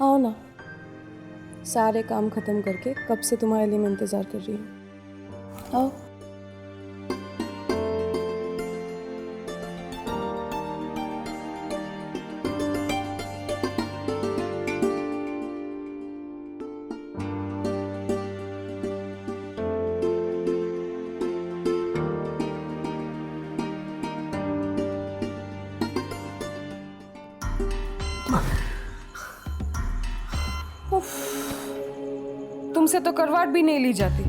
आओ ना, सारे काम खत्म करके कब से तुम्हारे लिए मैं इंतजार कर रही हूँ। आओ। तुमसे तो करवाट भी नहीं ली जाती।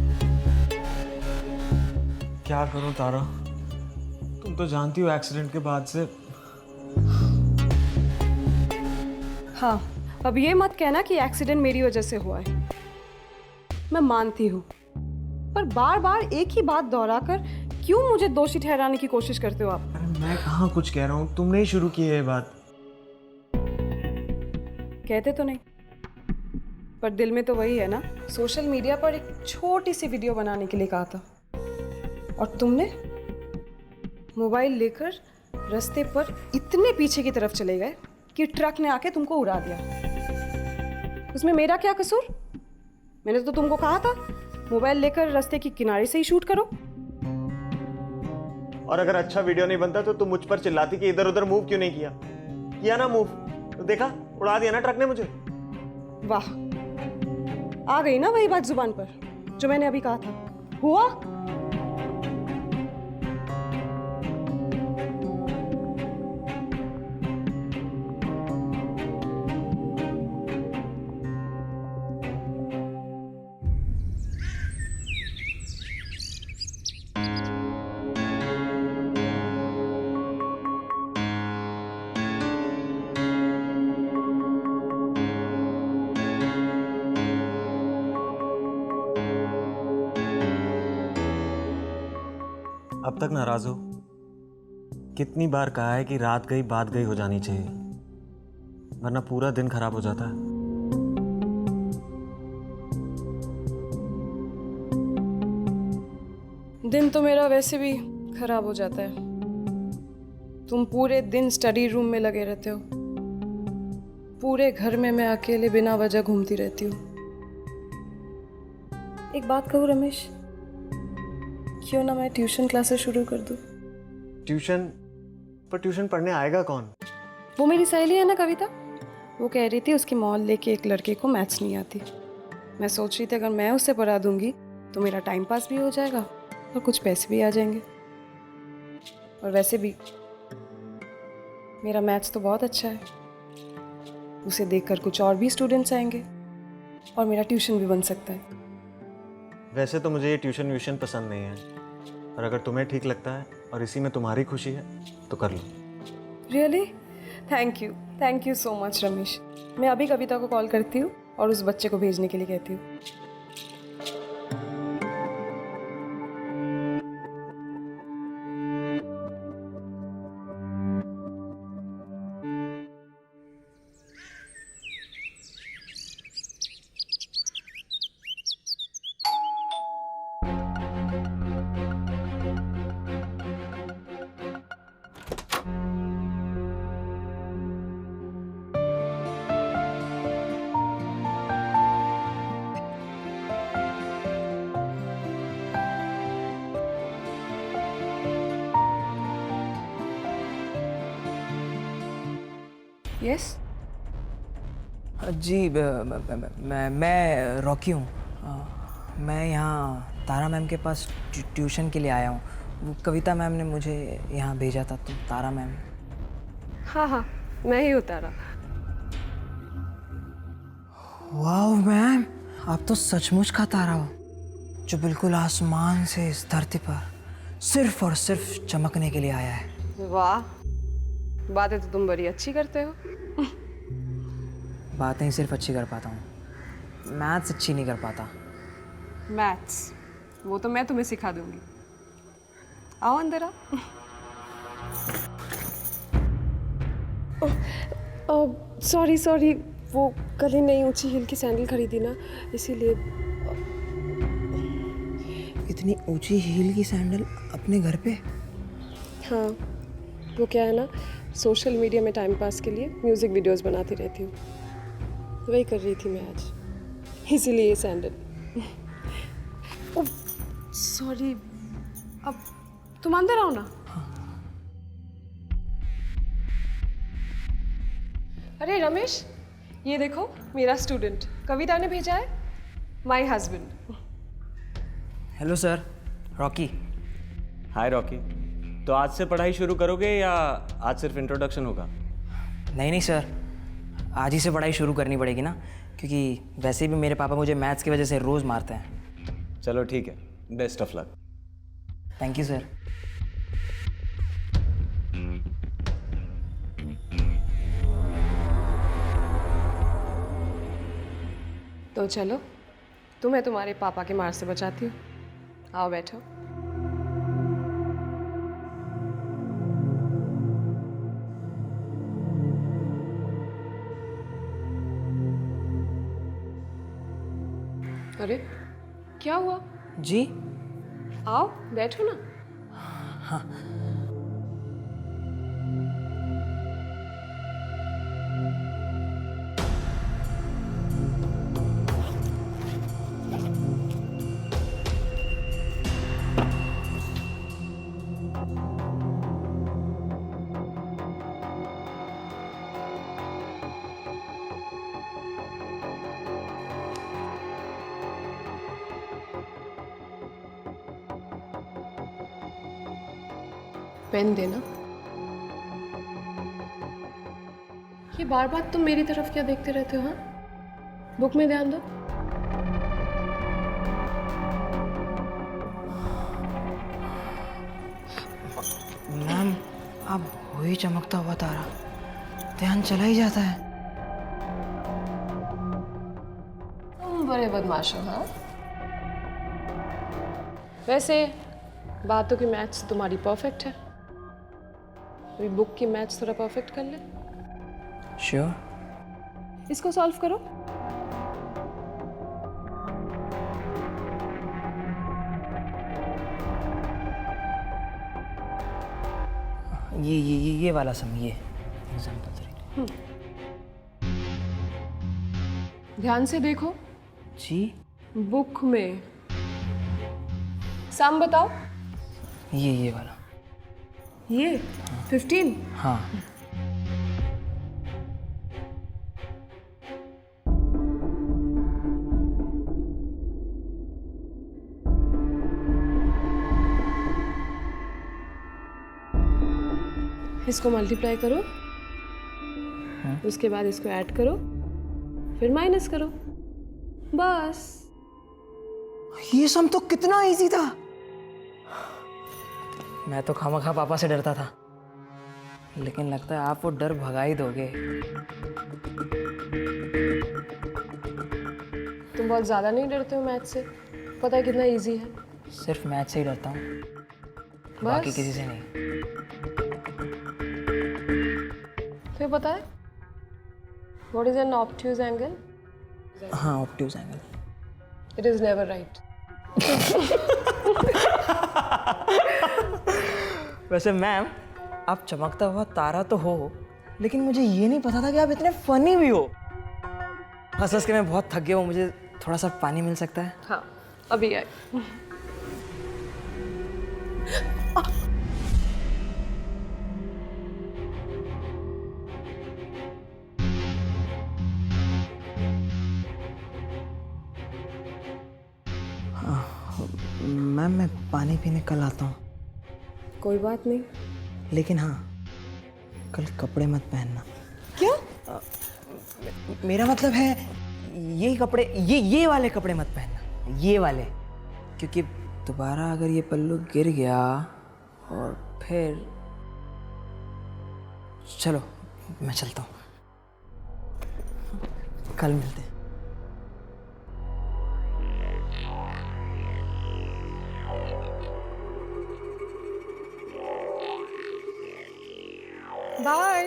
क्या करूं तारा, तुम तो जानती हो एक्सीडेंट के बाद से। हाँ, अब ये मत कहना कि एक्सीडेंट मेरी वजह से हुआ है। मैं मानती हूँ, पर बार बार एक ही बात दोहराकर क्यों मुझे दोषी ठहराने की कोशिश करते हो आप? अरे मैं कहाँ कुछ कह रहा हूँ, तुमने ही शुरू की है ये बात। कहते तो नहीं, पर दिल में तो वही है ना। सोशल मीडिया पर एक छोटी सी वीडियो बनाने के लिए कहा था, और तुमने मोबाइल लेकर रास्ते पर इतने पीछे की तरफ चले गए कि ट्रक ने आके तुमको उड़ा दिया। उसमें मेरा क्या कसूर? मैंने तो तुमको कहा था मोबाइल लेकर रास्ते की किनारे से ही शूट करो। और अगर अच्छा वीडियो नहीं बनता तो तुम मुझ पर चिल्लाती कि इधर उधर मूव क्यों नहीं किया। किया ना मूव, तो देखा, उड़ा दिया ना ट्रक ने मुझे। वाह, आ गई ना वही बात जुबान पर जो मैंने अभी कहा था। हुआ? अब तक नाराज हो? कितनी बार कहा है कि रात गई बात गई हो जानी चाहिए, वरना पूरा दिन खराब हो जाता है। दिन तो मेरा वैसे भी खराब हो जाता है। तुम पूरे दिन स्टडी रूम में लगे रहते हो, पूरे घर में मैं अकेले बिना वजह घूमती रहती हूँ। एक बात कहूँ रमेश, क्यों ना मैं ट्यूशन क्लासेस शुरू कर दूँ? ट्यूशन? पर ट्यूशन पढ़ने आएगा कौन? वो मेरी सहेली है ना कविता, वो कह रही थी उसकी मोहल्ले के एक लड़के को मैथ्स नहीं आती। मैं सोच रही थी अगर मैं उससे पढ़ा दूंगी तो मेरा टाइम पास भी हो जाएगा और कुछ पैसे भी आ जाएंगे। और वैसे भी मेरा मैथ्स तो बहुत अच्छा है, उसे देखकर कुछ और भी स्टूडेंट्स आएंगे और मेरा ट्यूशन भी बन सकता है। वैसे तो मुझे ये ट्यूशन व्यूशन पसंद नहीं है, और अगर तुम्हें ठीक लगता है और इसी में तुम्हारी खुशी है तो कर लो। Really? Thank you so much Ramesh. मैं अभी कविता को कॉल करती हूँ और उस बच्चे को भेजने के लिए कहती हूँ। यस? जी मैं रॉकी हूँ। मैं यहाँ तारा मैम के पास ट्यूशन के लिए आया हूँ। वो कविता मैम ने मुझे यहाँ भेजा था। तो तारा मैम? हाँ, मैं ही हूँ तारा। वाह मैम, आप तो सचमुच का तारा हो, जो बिल्कुल आसमान से इस धरती पर सिर्फ और सिर्फ चमकने के लिए आया है। वाह, बातें तो तुम बड़ी अच्छी करते हो। बातें ही सिर्फ अच्छी कर पाता हूँ, मैथ्स अच्छी नहीं कर पाता। मैथ्स वो तो मैं तुम्हें सिखा दूंगी। आओ अंदर आओ। सॉरी, वो कल ही नई ऊंची हील की सैंडल खरीदी ना, इसीलिए। इतनी ऊंची हील की सैंडल अपने घर पे? हाँ, वो क्या है ना, सोशल मीडिया में टाइम पास के लिए म्यूज़िक वीडियोस बनाती रहती हूँ। वही कर रही थी मैं आज, इसीलिए ये सैंडल। ओह सॉरी, अब तुम अंदर आओ ना। अरे रमेश, ये देखो मेरा स्टूडेंट कविता ने भेजा है, my husband. Hello sir, Rocky. Hi Rocky, तो आज से पढ़ाई शुरू करोगे या आज सिर्फ इंट्रोडक्शन होगा? नहीं नहीं सर, आज ही से पढ़ाई शुरू करनी पड़ेगी ना, क्योंकि वैसे भी मेरे पापा मुझे मैथ्स की वजह से रोज़ मारते हैं। चलो ठीक है, best of luck. Thank you sir. तो चलो, तुम्हें तुम्हारे पापा के मार से बचाती हूँ। आओ बैठो। अरे क्या हुआ? जी? आओ बैठो ना। पेन देना। ये बार बार तुम मेरी तरफ क्या देखते रहते हो? हाँ, बुक में ध्यान दो। मैम, अब हो ही चमकता हुआ तारा, ध्यान चला ही जाता है। तुम बड़े बदमाश हो। हाँ, वैसे बातों की मैथ्स तुम्हारी परफेक्ट है, अभी बुक की मैथ्स थोड़ा परफेक्ट कर ले। श्योर। इसको सॉल्व करो। ये वाला सम, ये एग्जाम्पल 3। ध्यान से देखो जी? बुक में सम बताओ। ये वाला। ये 15। हाँ। इसको मल्टीप्लाई करो, उसके बाद इसको ऐड करो, फिर माइनस करो, बस। ये सम तो कितना इजी था। मैं तो खामखा पापा से डरता था, लेकिन लगता है आप वो डर भगा ही दोगे। तुम बहुत ज़्यादा नहीं डरते हो मैथ से? पता है कितना इजी है। सिर्फ मैथ से ही डरता हूँ, बाकी किसी से नहीं। फिर पता है what is an obtuse angle? हाँ, obtuse angle. It is never right. वैसे मैम, आप चमकता हुआ तारा तो हो, लेकिन मुझे ये नहीं पता था कि आप इतने फनी भी हो। हंस के मैं बहुत थक गया हूँ, मुझे थोड़ा सा पानी मिल सकता है? हाँ, अभी आए। मैम, मैं पानी पीने कल आता हूँ। कोई बात नहीं। लेकिन हाँ, कल कपड़े मत पहनना। क्या? मेरा मतलब है ये कपड़े, ये वाले कपड़े मत पहनना, ये वाले, क्योंकि दोबारा अगर ये पल्लू गिर गया और फिर। चलो मैं चलता हूँ, कल मिलते हैं। बाय।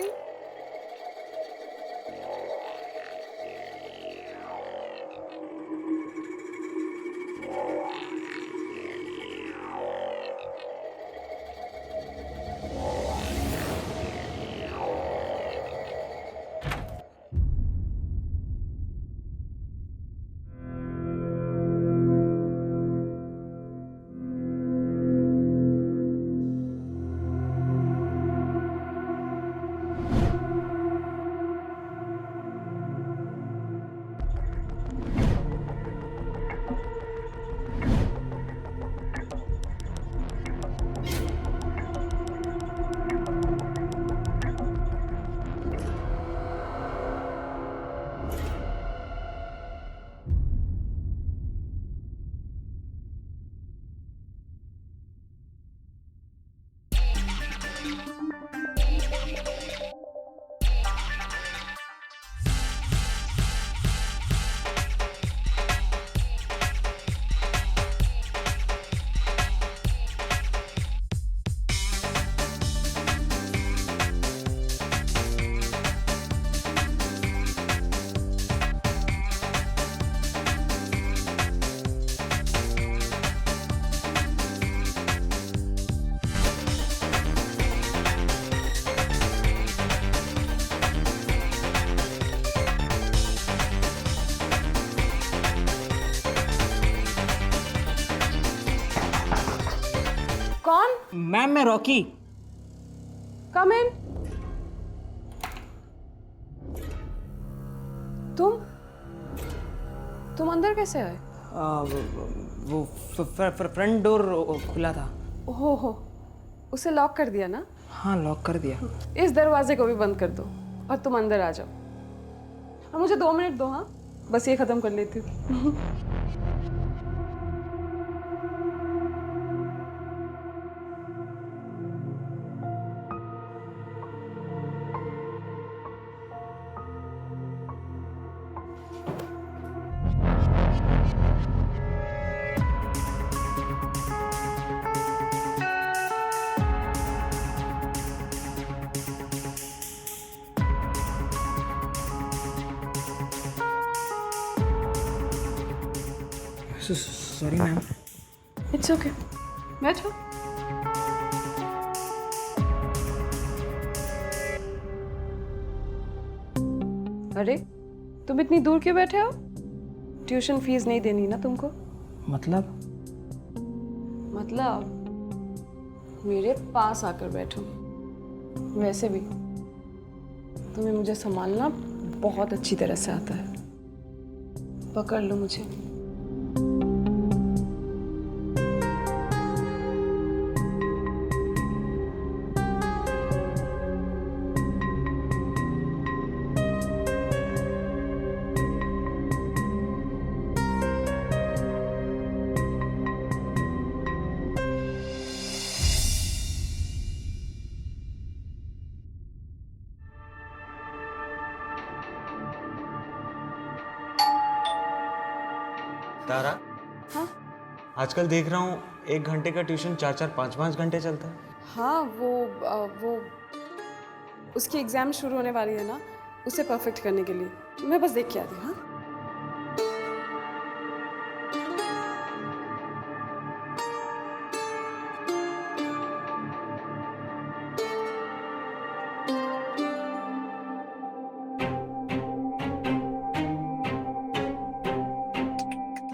कौन? मैम मैं रॉकी। कम इन। तुम अंदर कैसे आए? वो फ्रंट डोर खुला था। हो उसे लॉक कर दिया ना? हाँ लॉक कर दिया। इस दरवाजे को भी बंद कर दो और तुम अंदर आ जाओ। अब मुझे 2 मिनट दो, हाँ बस ये खत्म कर लेती हूँ। Sorry ma'am. इट्स ओके, बैठो। अरे तुम इतनी दूर क्यों बैठे हो? ट्यूशन फीस नहीं देनी ना तुमको? मतलब मेरे पास आकर बैठो। वैसे भी तुम्हें मुझे संभालना बहुत अच्छी तरह से आता है। पकड़ लो मुझे। तारा, हाँ आजकल देख रहा हूँ 1 घंटे का ट्यूशन 4-4, 5-5 घंटे चलता है। हाँ, वो उसकी एग्जाम शुरू होने वाली है ना, उसे परफेक्ट करने के लिए मैं बस देख के आती हूँ। हाँ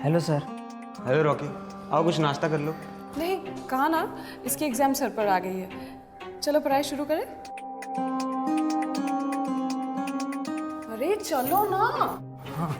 हेलो सर। हेलो रॉकी, आओ कुछ नाश्ता कर लो। नहीं, कहा ना इसकी एग्जाम सर पर आ गई है। चलो पढ़ाई शुरू करें। अरे चलो ना। हाँ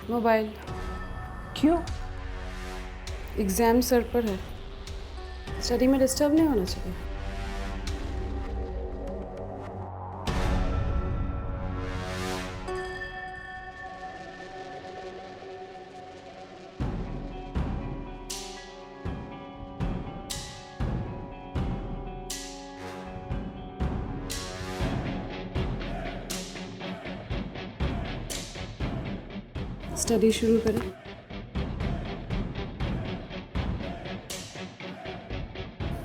मोबाइल क्यों? एग्जाम सर पर है, स्टडी में डिस्टर्ब नहीं होना चाहिए। स्टडी शुरू करें।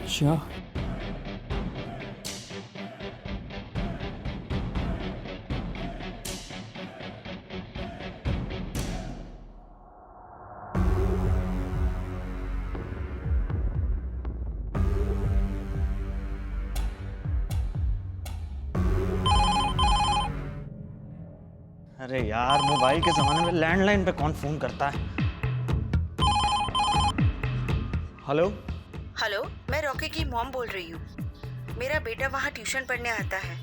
श्योर। अरे यार, मोबाइल के ज़माने में लैंडलाइन पे कौन फ़ोन करता है? हेलो हेलो, मैं रॉकी की मॉम बोल रही हूँ। मेरा बेटा वहाँ ट्यूशन पढ़ने आता है।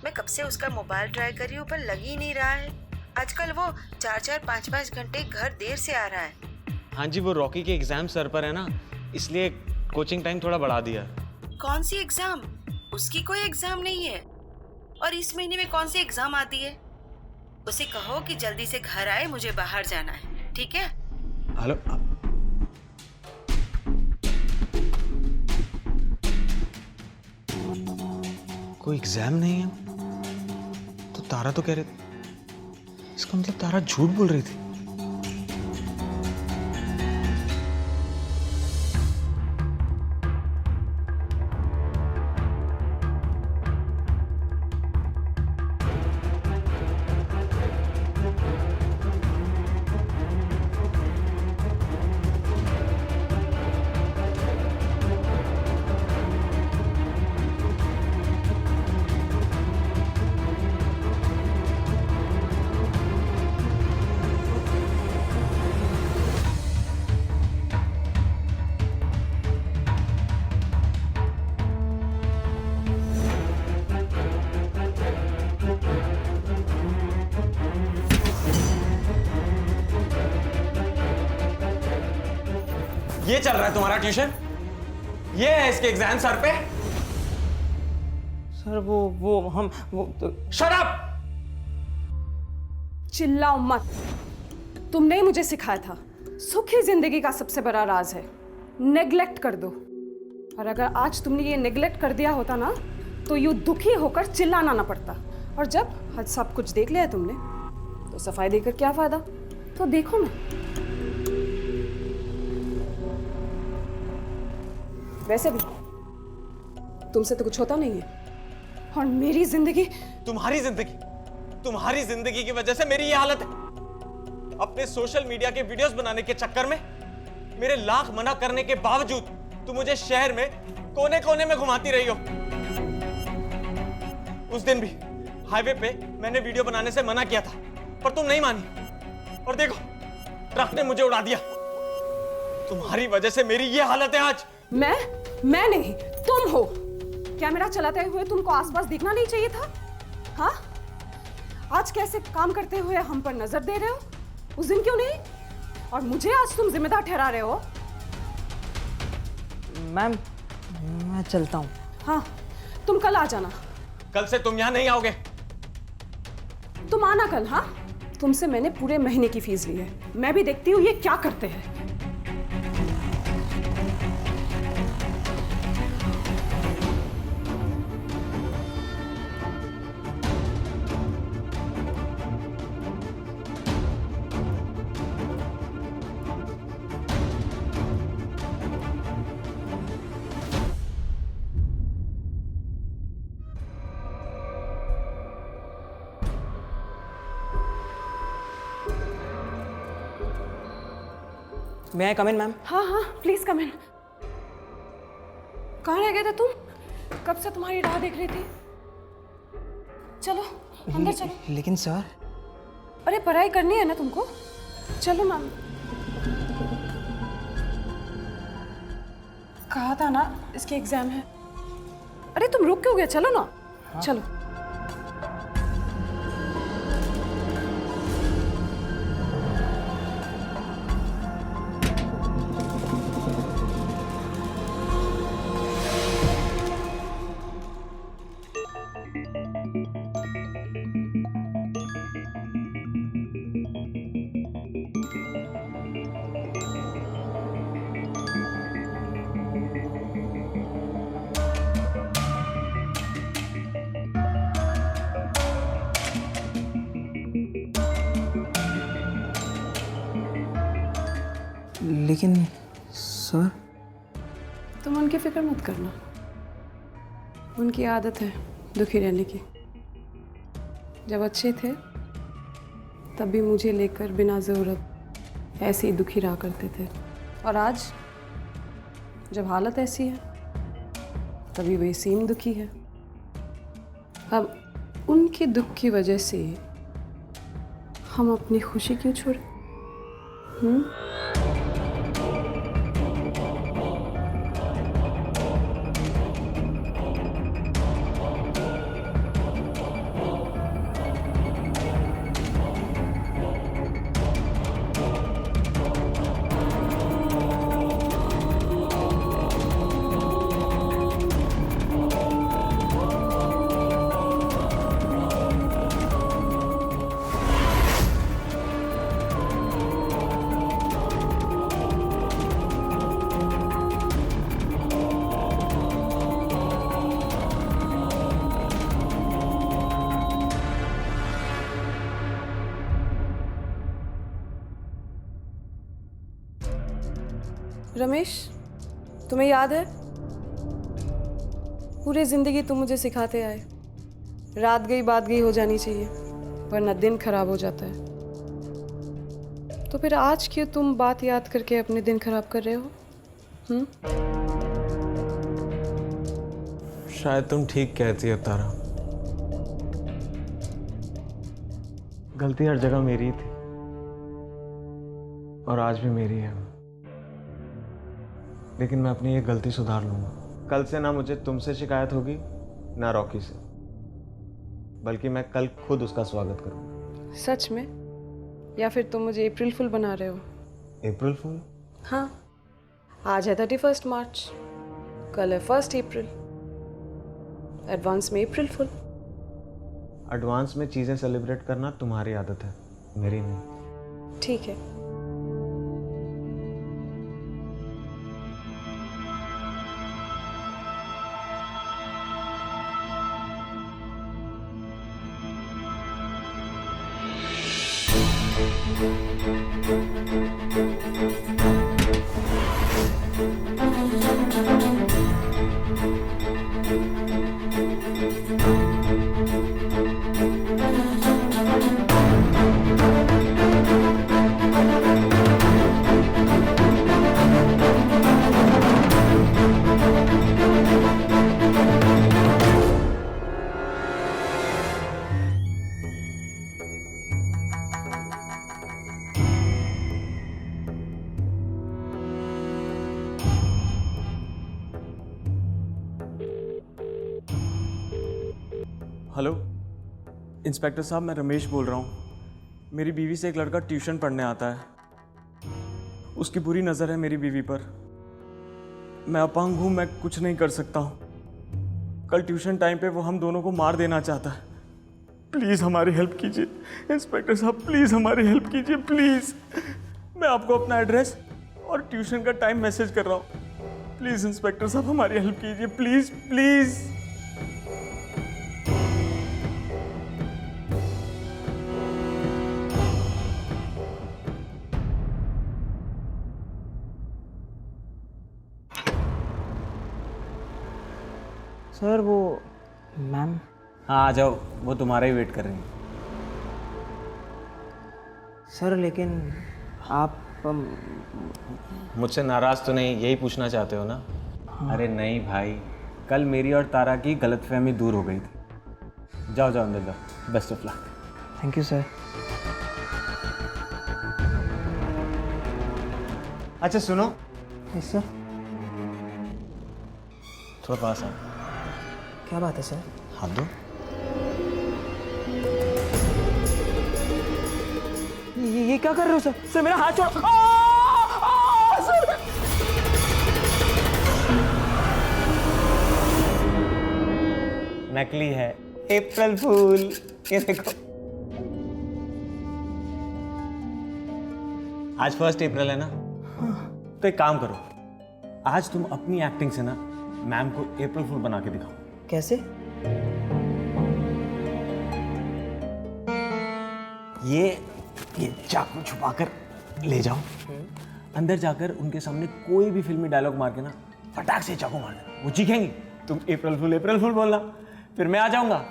मैं कब से उसका मोबाइल ट्राई कर रही हूँ पर लग ही नहीं रहा है। आजकल वो 4-4, 5-5 घंटे घर देर से आ रहा है। हाँ जी, वो रॉकी के एग्जाम सर पर है ना, इसलिए कोचिंग टाइम थोड़ा बढ़ा दिया। कौन सी एग्जाम? उसकी कोई एग्जाम नहीं है। और इस महीने में कौन सी एग्जाम आती है? उसे कहो कि जल्दी से घर आए, मुझे बाहर जाना है, ठीक है? हेलो, कोई एग्जाम नहीं है तो तारा तो कह रही, इसका मतलब तारा झूठ बोल रही थी। ये चल रहा है तुम्हारा ट्यूशन? ये है इसके एग्जाम सर पे? सर वो तो शट अप! चिल्लाओ मत। तुमने ही मुझे सिखाया था, सुखी जिंदगी का सबसे बड़ा राज है नेग्लेक्ट कर दो। और अगर आज तुमने ये नेग्लेक्ट कर दिया होता ना, तो यूं दुखी होकर चिल्लाना ना पड़ता। और जब हद सब कुछ देख लिया है तुमने, तो सफाई देकर क्या फायदा? तो देखो ना, वैसे भी तुमसे तो कुछ होता नहीं है। और मेरी जिंदगी, तुम्हारी जिंदगी की वजह से मेरी ये हालत है। अपने सोशल मीडिया के वीडियोस बनाने के चक्कर में मेरे लाख मना करने के बावजूद तुम मुझे शहर में कोने कोने में घुमाती रही हो। उस दिन भी हाईवे पे मैंने वीडियो बनाने से मना किया था, पर तुम नहीं मानी। और देखो, ट्रक ने मुझे उड़ा दिया। तुम्हारी वजह से मेरी ये हालत है आज। मैं नहीं, तुम हो। क्या मेरा चलाते हुए तुमको आसपास दिखना नहीं चाहिए था? हाँ, आज कैसे काम करते हुए हम पर नजर दे रहे हो, उस दिन क्यों नहीं? और मुझे आज तुम जिम्मेदार ठहरा रहे हो। मैम, मैं चलता हूँ। हाँ, तुम कल आ जाना। कल से तुम यहां नहीं आओगे। तुम आना कल। हाँ, तुमसे मैंने पूरे महीने की फीस ली है। मैं भी देखती हूँ ये क्या करते हैं। May I come in, ma'am? हाँ हाँ, प्लीज कम इन। कहाँ रह गए थे तुम? कब से तुम्हारी राह देख रही थी। चलो अंदर चलो। लेकिन सर, अरे पढ़ाई करनी है ना तुमको, चलो मैम। कहा था ना इसके एग्जाम है। अरे तुम रुक क्यों गए? चलो ना। हाँ। चलो। लेकिन सर, तुम उनकी फिक्र मत करना। उनकी आदत है दुखी रहने की। जब अच्छे थे तब भी मुझे लेकर बिना ज़रूरत ऐसे ही दुखी रहा करते थे। और आज जब हालत ऐसी है तभी वे सेम दुखी है। अब उनके दुख की वजह से हम अपनी खुशी क्यों छोड़े? रमेश, तुम्हें याद है पूरी जिंदगी तुम मुझे सिखाते आए, रात गई बात गई हो जानी चाहिए वरना दिन खराब हो जाता है। तो फिर आज क्यों तुम बात याद करके अपने दिन खराब कर रहे हो? शायद तुम ठीक कहती हो तारा, गलती हर जगह मेरी थी और आज भी मेरी है, लेकिन मैं अपनी ये गलती सुधार लूंगा। कल से ना मुझे तुमसे शिकायत होगी ना रॉकी से, बल्कि मैं कल खुद उसका स्वागत करूंगा। सच में? या फिर तुम मुझे अप्रैल फुल बना रहे हो? अप्रैल फूल? हाँ, आज है 31 मार्च, कल है 1 अप्रैल। एडवांस में अप्रैल फुल। एडवांस में चीजें सेलिब्रेट करना तुम्हारी आदत है, मेरी नहीं। ठीक है। हेलो इंस्पेक्टर साहब, मैं रमेश बोल रहा हूँ। मेरी बीवी से एक लड़का ट्यूशन पढ़ने आता है, उसकी बुरी नज़र है मेरी बीवी पर। मैं अपंग हूँ, मैं कुछ नहीं कर सकता हूँ। कल ट्यूशन टाइम पे वो हम दोनों को मार देना चाहता है। प्लीज़ हमारी हेल्प कीजिए इंस्पेक्टर साहब, प्लीज़ हमारी हेल्प कीजिए प्लीज़। मैं आपको अपना एड्रेस और ट्यूशन का टाइम मैसेज कर रहा हूँ। प्लीज़ इंस्पेक्टर साहब हमारी हेल्प कीजिए प्लीज़ प्लीज़। सर वो मैम। हाँ आ जाओ, वो तुम्हारा ही वेट कर रही हैं। सर लेकिन आप मुझसे नाराज तो नहीं, यही पूछना चाहते हो ना? हाँ। अरे नहीं भाई, कल मेरी और तारा की गलतफहमी दूर हो गई थी। जाओ जाओ अंदर जाओ, best of luck. Thank you sir. अच्छा सुनो। Yes sir. थोड़ा पास आओ। क्या बात है सर? हाथ दो। ये क्या कर रहे हो सर? सर मेरा हाथ छोड़ो। सर नकली है, अप्रैल फूल। ये देखो, आज 1 अप्रैल है ना? तो एक काम करो, आज तुम अपनी एक्टिंग से ना मैम को अप्रैल फूल बना के दिखाओ। कैसे? ये चाकू छुपाकर ले जाओ, अंदर जाकर उनके सामने कोई भी फिल्मी डायलॉग मार के ना फटाक से चाकू मार देना। वो चीखेंगी, तुम अप्रैल फूल बोलना, फिर मैं आ जाऊंगा।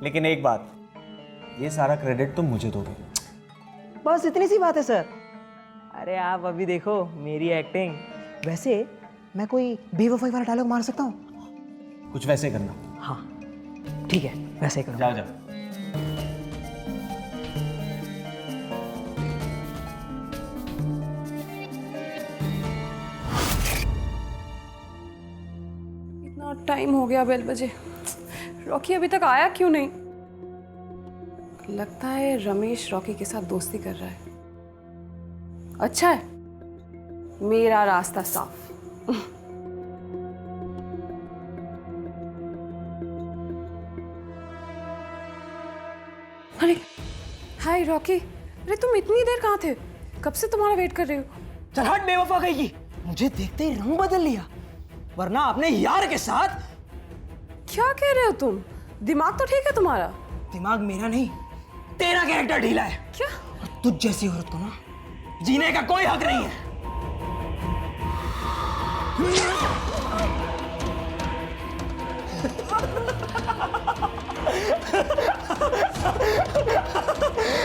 लेकिन एक बात, ये सारा क्रेडिट तुम मुझे दोगे। बस इतनी सी बात है सर। अरे आप अभी देखो मेरी एक्टिंग। वैसे मैं कोई बेवफाई वाला डायलॉग मार सकता हूँ? कुछ वैसे करना। हाँ ठीक है, वैसे ही करो। जाओ जाओ। इतना टाइम हो गया बेल बजे, रॉकी अभी तक आया क्यों नहीं? लगता है रमेश रॉकी के साथ दोस्ती कर रहा है। अच्छा है, मेरा रास्ता साफ। अरे हाय रॉकी, अरे तुम इतनी देर कहाँ थे? कब से तुम्हारा वेट कर रही हूँ। चल हट बेवफा कहीं, मुझे देखते ही रंग बदल लिया, वरना अपने यार के साथ। क्या कह रहे हो तुम? दिमाग तो ठीक है तुम्हारा? दिमाग मेरा नहीं, तेरा कैरेक्टर ढीला है। क्या? तुझ जैसी औरत को ना जीने का कोई हक नहीं है।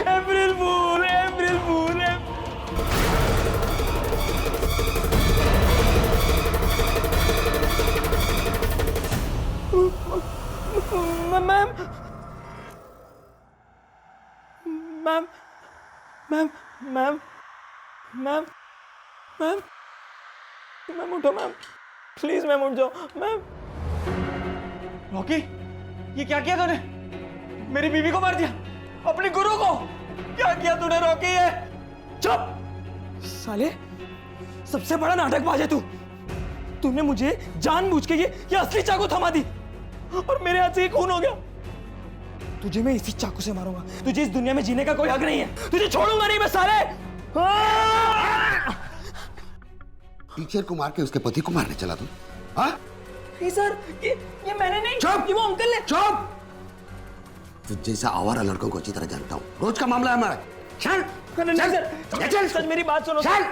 April fool, April fool. Ma'am, ma'am, ma'am, ma'am, ma'am, ma'am, ma'am उठो मैम, प्लीज मैम उठ जाओ मैम। रॉकी, ये क्या किया तूने? मेरी बीवी को मार दिया, अपनी गुरु को। क्या किया तूने रॉकी? ये चुप साले, सबसे बड़ा नाटकबाज है तू। तूने मुझे जानबूझ के ये असली चाकू थमा दी और मेरे हाथ से ये खून हो गया। तुझे मैं इसी चाकू से मारूंगा। तुझे इस दुनिया में जीने का कोई हक नहीं है। तुझे छोड़ूंगा नहीं मैं साले। टीचर को मार के उसके पति को मारने चला तू? हाँ? नहीं सर, ये मैंने नहीं। चुप! ये वो अंकल ने। चुप! तो जैसा आवारा लड़कों को अच्छी तरह जानता हूँ। रोज का मामला है हमारा। चल! नहीं सर, चल! सर मेरी बात सुनो। चल!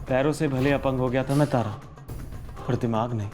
पैरों से भले अपंग हो गया था मैं तारा, पर दिमाग नहीं।